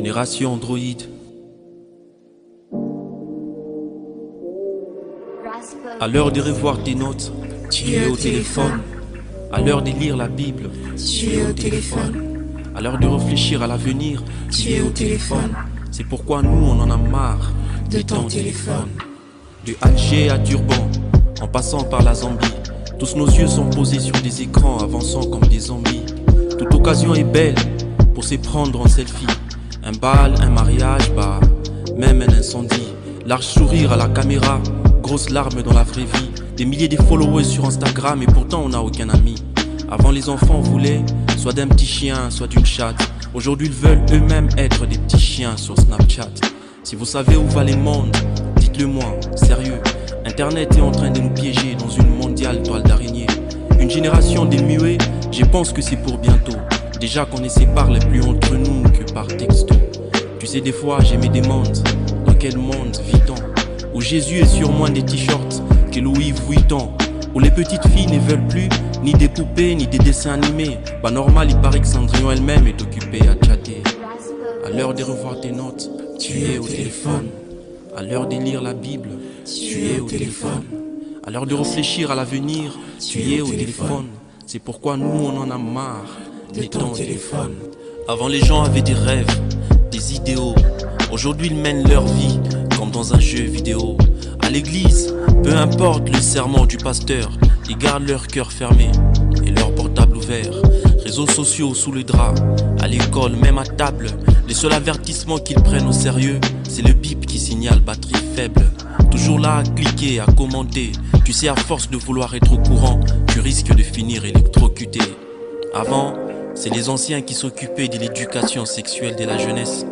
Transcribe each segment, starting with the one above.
Génération Android. À l'heure de revoir tes notes, tu es au téléphone. À l'heure de lire la Bible, tu es au téléphone. À l'heure de réfléchir à l'avenir, tu es au téléphone. C'est pourquoi nous on en a marre de ton téléphone. De Alger à Durban, en passant par la Zambie, tous nos yeux sont posés sur des écrans avançant comme des zombies. Toute occasion est belle pour se prendre en selfie. Un bal, un mariage, bah, même un incendie. Large sourire à la caméra, grosses larmes dans la vraie vie. Des milliers de followers sur Instagram et pourtant on n'a aucun ami. Avant les enfants voulaient soit d'un petit chien, soit d'une chatte. Aujourd'hui ils veulent eux-mêmes être des petits chiens sur Snapchat. Si vous savez où va les mondes, dites-le moi, sérieux. Internet est en train de nous piéger dans une mondiale toile d'araignée. Une génération des muets, je pense que c'est pour bientôt. Déjà qu'on ne se parle plus entre nous que par texto. Tu sais des fois je me demande dans quel monde vit-on, où Jésus est sur moins des t-shirts que Louis Vuitton, où les petites filles ne veulent plus ni des poupées ni des dessins animés. Bah normal, il paraît que Cendrillon elle-même est occupée à chatter. À l'heure de revoir tes notes, tu es au téléphone. À l'heure de lire la Bible, tu es au téléphone. À l'heure de réfléchir à l'avenir, tu es au téléphone. C'est pourquoi nous on en a marre de ton téléphone. Avant les gens avaient des rêves, des idéaux. Aujourd'hui ils mènent leur vie comme dans un jeu vidéo. À l'église, peu importe le serment du pasteur, ils gardent leur cœur fermé et leur portable ouvert. Réseaux sociaux sous le drap, à l'école, même à table. Les seuls avertissements qu'ils prennent au sérieux, c'est le bip qui signale batterie faible. Toujours là à cliquer, à commenter. Tu sais, à force de vouloir être au courant, tu risques de finir électrocuté. Avant, c'est les anciens qui s'occupaient de l'éducation sexuelle de la jeunesse.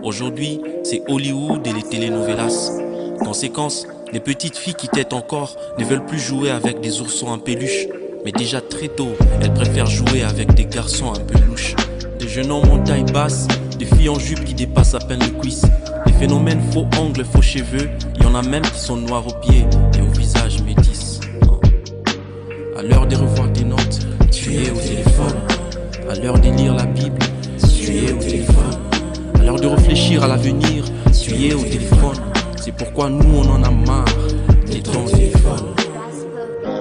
Aujourd'hui, c'est Hollywood et les telenovelas. Conséquence, les petites filles qui têtent encore ne veulent plus jouer avec des oursons en peluche. Mais déjà très tôt, elles préfèrent jouer avec des garçons un peu louches. Des jeunes hommes en taille basse, des filles en jupe qui dépassent à peine le cuisse. Des phénomènes faux ongles, faux cheveux, il y en a même qui sont noirs aux pieds et au visage métis. À l'heure de revoir tes notes, tu es au téléphone. À l'heure de lire la Bible, tu es au téléphone. À l'heure de réfléchir à l'avenir, tu es au téléphone. C'est pourquoi nous on en a marre de ton téléphone.